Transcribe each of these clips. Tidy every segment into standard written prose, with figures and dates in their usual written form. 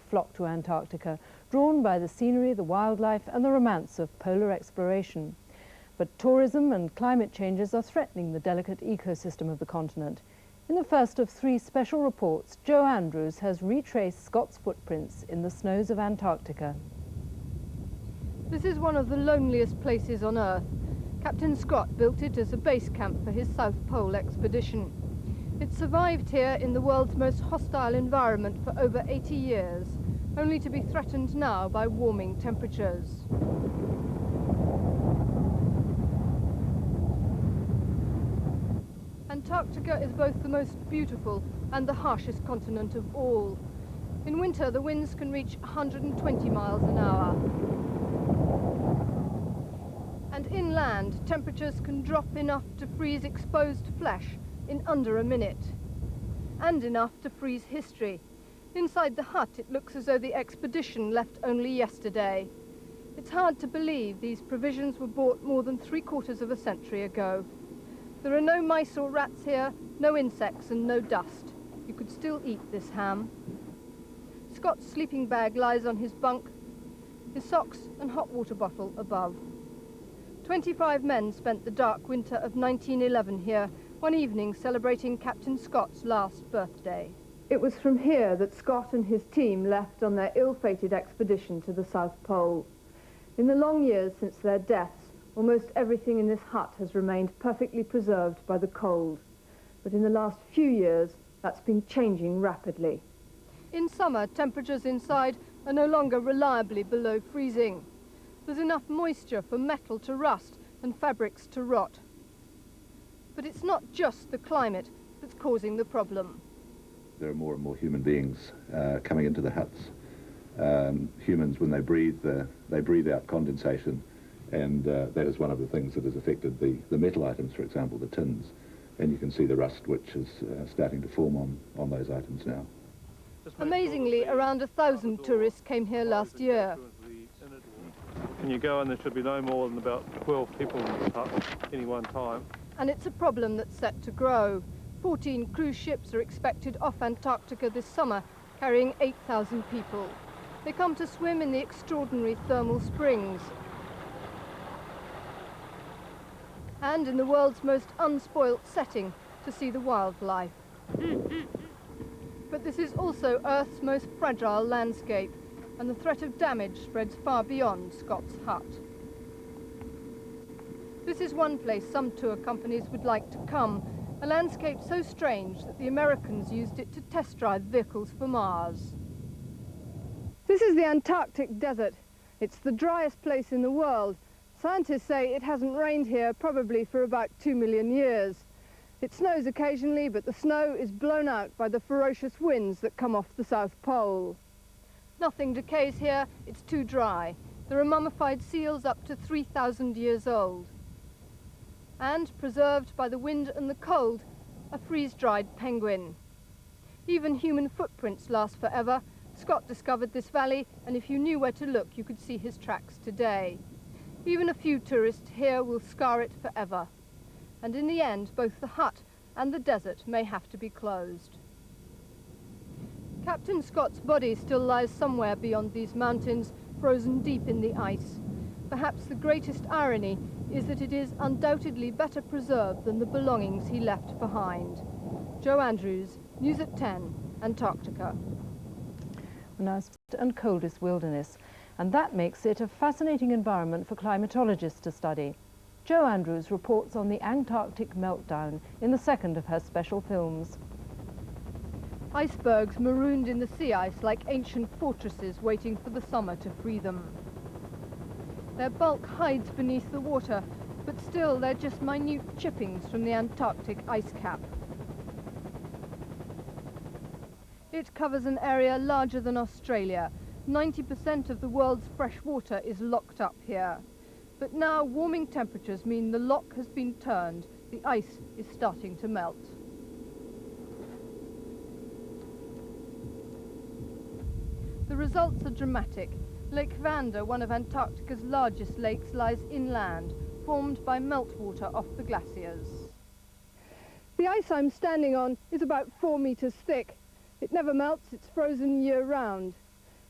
flock to Antarctica, drawn by the scenery, the wildlife and the romance of polar exploration. But tourism and climate changes are threatening the delicate ecosystem of the continent. In the first of 3 special reports, Joe Andrews has retraced Scott's footprints in the snows of Antarctica. This is one of the loneliest places on Earth. Captain Scott built it as a base camp for his South Pole expedition. It survived here in the world's most hostile environment for over 80 years, only to be threatened now by warming temperatures. Antarctica is both the most beautiful and the harshest continent of all. In winter, the winds can reach 120 miles an hour. And inland, temperatures can drop enough to freeze exposed flesh in under a minute. And enough to freeze history. Inside the hut, it looks as though the expedition left only yesterday. It's hard to believe these provisions were bought more than 3/4 of a century ago. There are no mice or rats here, no insects and no dust. You could still eat this ham. Scott's sleeping bag lies on his bunk, his socks and hot water bottle above. 25 men spent the dark winter of 1911 here, one evening celebrating Captain Scott's last birthday. It was from here that Scott and his team left on their ill-fated expedition to the South Pole. In the long years since their deaths, almost everything in this hut has remained perfectly preserved by the cold. But in the last few years, that's been changing rapidly. In summer, temperatures inside are no longer reliably below freezing. There's enough moisture for metal to rust and fabrics to rot. But it's not just the climate that's causing the problem. There are more and more human beings coming into the huts. Humans, when they breathe out condensation, and that is one of the things that has affected the metal items, for example, the tins. And you can see the rust which is starting to form on those items now. Amazingly, around 1,000 tourists came here last year. When you go in, there should be no more than about 12 people in the hut at any one time. And it's a problem that's set to grow. 14 cruise ships are expected off Antarctica this summer, carrying 8,000 people. They come to swim in the extraordinary thermal springs. And in the world's most unspoilt setting, to see the wildlife. But this is also Earth's most fragile landscape, and the threat of damage spreads far beyond Scott's hut. This is one place some tour companies would like to come, a landscape so strange that the Americans used it to test drive vehicles for Mars. This is the Antarctic desert. It's the driest place in the world. Scientists say it hasn't rained here probably for about 2 million years. It snows occasionally, but the snow is blown out by the ferocious winds that come off the South Pole. Nothing decays here, it's too dry. There are mummified seals up to 3,000 years old. And, preserved by the wind and the cold, a freeze-dried penguin. Even human footprints last forever. Scott discovered this valley, and if you knew where to look, you could see his tracks today. Even a few tourists here will scar it forever. And in the end, both the hut and the desert may have to be closed. Captain Scott's body still lies somewhere beyond these mountains, frozen deep in the ice. Perhaps the greatest irony is that it is undoubtedly better preserved than the belongings he left behind. Joe Andrews, News at 10, Antarctica. Now, and coldest wilderness, and that makes it a fascinating environment for climatologists to study. Joe Andrews reports on the Antarctic meltdown in the second of her special films. Icebergs marooned in the sea ice like ancient fortresses waiting for the summer to free them. Their bulk hides beneath the water, but still they're just minute chippings from the Antarctic ice cap. It covers an area larger than Australia. 90% of the world's fresh water is locked up here. But now warming temperatures mean the lock has been turned. The ice is starting to melt. The results are dramatic. Lake Vanda, one of Antarctica's largest lakes, lies inland, formed by meltwater off the glaciers. The ice I'm standing on is about 4 meters thick. It never melts, it's frozen year-round.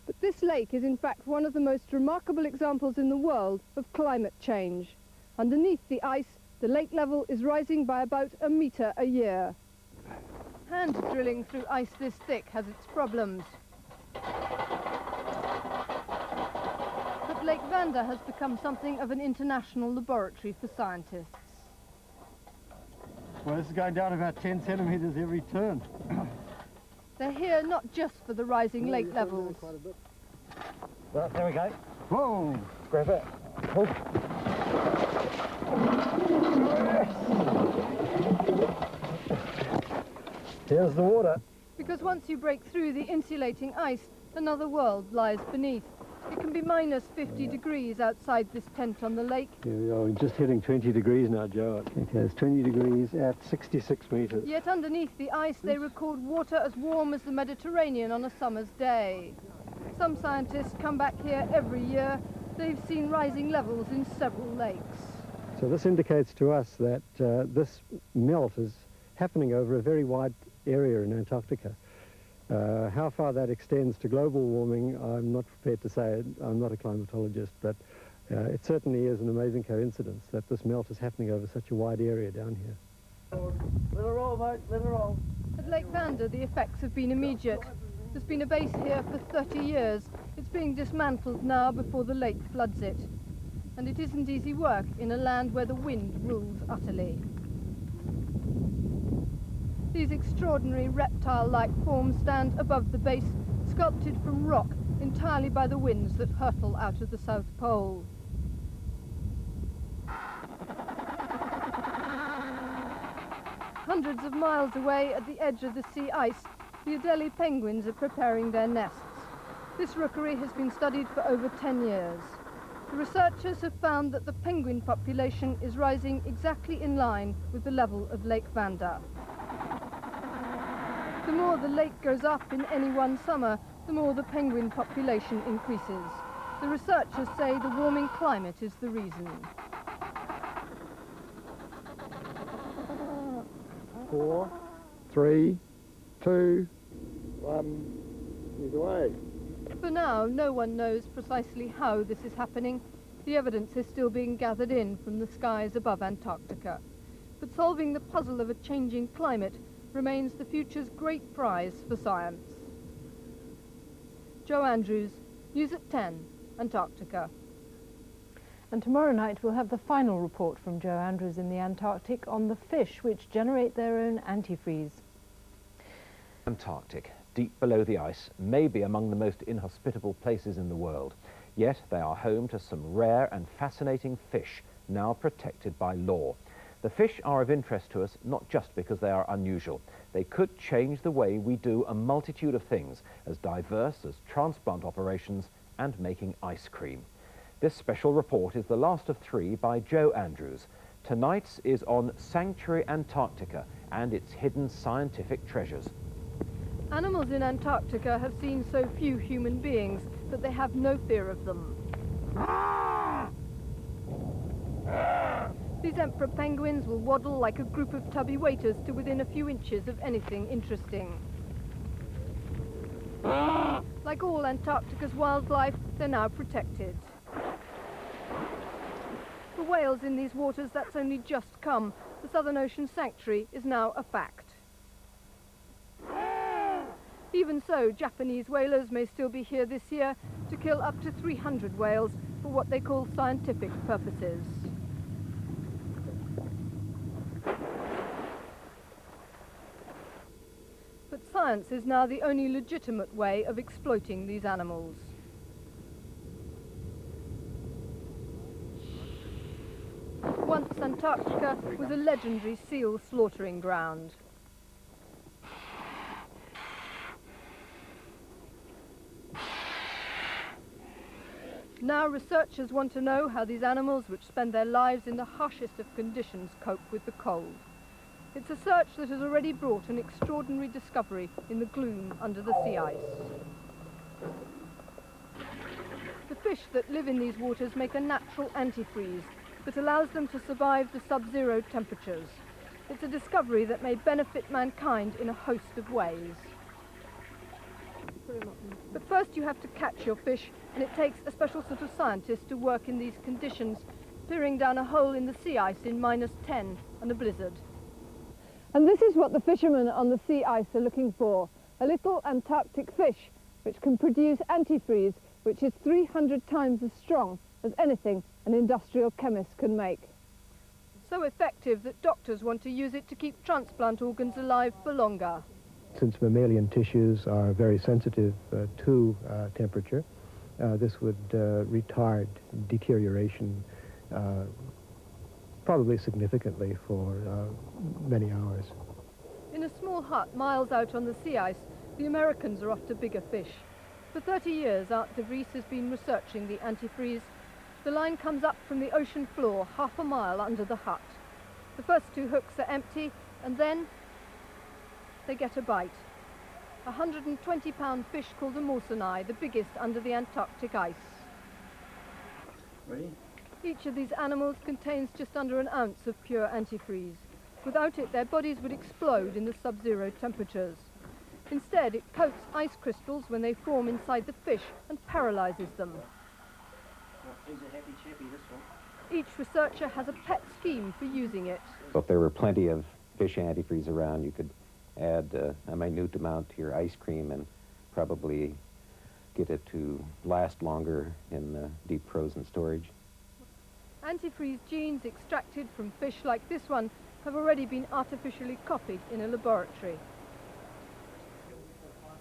But this lake is in fact one of the most remarkable examples in the world of climate change. Underneath the ice, the lake level is rising by about a metre a year. Hand drilling through ice this thick has its problems. But Lake Vanda has become something of an international laboratory for scientists. Well, this is going down about 10 centimetres every turn. They're here not just for the rising lake levels. Well, there we go. Whoa! Grab it. Oh. Here's the water. Because once you break through the insulating ice, another world lies beneath. It can be minus 50 degrees outside this tent on the lake. Here we are, we're just hitting 20 degrees now, Joe. Okay, it's 20 degrees at 66 metres. Yet underneath the ice, they record water as warm as the Mediterranean on a summer's day. Some scientists come back here every year. They've seen rising levels in several lakes. So this indicates to us that this melt is happening over a very wide area in Antarctica. How far that extends to global warming, I'm not prepared to say. I'm not a climatologist, but it certainly is an amazing coincidence that this melt is happening over such a wide area down here. Let her roll, mate, let her roll. At Lake Vanda, the effects have been immediate. There's been a base here for 30 years. It's being dismantled now before the lake floods it. And it isn't easy work in a land where the wind rules utterly. These extraordinary reptile-like forms stand above the base, sculpted from rock entirely by the winds that hurtle out of the South Pole. Hundreds of miles away at the edge of the sea ice, the Adelie penguins are preparing their nests. This rookery has been studied for over 10 years. The researchers have found that the penguin population is rising exactly in line with the level of Lake Vanda. The more the lake goes up in any one summer, the more the penguin population increases. The researchers say the warming climate is the reason. 4, 3, 2, 1, he's away. For now, no one knows precisely how this is happening. The evidence is still being gathered in from the skies above Antarctica. But solving the puzzle of a changing climate remains the future's great prize for science. Joe Andrews, News at 10, Antarctica. And tomorrow night we'll have the final report from Joe Andrews in the Antarctic on the fish which generate their own antifreeze. Antarctic, deep below the ice, may be among the most inhospitable places in the world. Yet they are home to some rare and fascinating fish, now protected by law. The fish are of interest to us not just because they are unusual. They could change the way we do a multitude of things, as diverse as transplant operations and making ice cream. This special report is the last of 3 by Joe Andrews. Tonight's is on Sanctuary Antarctica and its hidden scientific treasures. Animals in Antarctica have seen so few human beings that they have no fear of them. These emperor penguins will waddle like a group of tubby waiters to within a few inches of anything interesting. Like all Antarctica's wildlife, they're now protected. For whales in these waters, that's only just come. The Southern Ocean Sanctuary is now a fact. Even so, Japanese whalers may still be here this year to kill up to 300 whales for what they call scientific purposes. But science is now the only legitimate way of exploiting these animals. Once Antarctica was a legendary seal slaughtering ground. Now researchers want to know how these animals, which spend their lives in the harshest of conditions, cope with the cold. It's a search that has already brought an extraordinary discovery in the gloom under the sea ice. The fish that live in these waters make a natural antifreeze that allows them to survive the sub-zero temperatures. It's a discovery that may benefit mankind in a host of ways. But first you have to catch your fish, and it takes a special sort of scientist to work in these conditions, peering down a hole in the sea ice in -10 and a blizzard. And this is what the fishermen on the sea ice are looking for, a little Antarctic fish which can produce antifreeze, which is 300 times as strong as anything an industrial chemist can make. So effective that doctors want to use it to keep transplant organs alive for longer. Since mammalian tissues are very sensitive to temperature, this would retard deterioration probably significantly for many hours. In a small hut miles out on the sea ice, the Americans are after bigger fish. For 30 years, Art de Vries has been researching the antifreeze. The line comes up from the ocean floor half a mile under the hut. The first 2 hooks are empty, and then they get a bite. A 120-pound fish called a morsani, the biggest under the Antarctic ice. Ready? Each of these animals contains just under an ounce of pure antifreeze. Without it, their bodies would explode in the sub-zero temperatures. Instead, it coats ice crystals when they form inside the fish and paralyzes them. He's a happy chappy, this one. Each researcher has a pet scheme for using it. So if there were plenty of fish antifreeze around, you could add a minute amount to your ice cream and probably get it to last longer in deep frozen storage. Antifreeze genes extracted from fish like this one have already been artificially copied in a laboratory.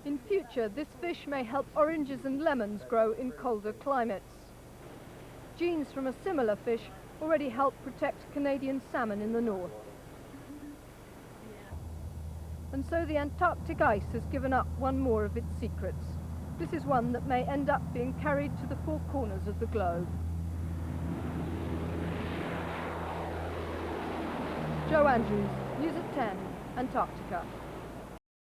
In future, this fish may help oranges and lemons grow in colder climates. Genes from a similar fish already help protect Canadian salmon in the north. And so the Antarctic ice has given up one more of its secrets. This is one that may end up being carried to the 4 corners of the globe. Jo Andrews, News at 10, Antarctica.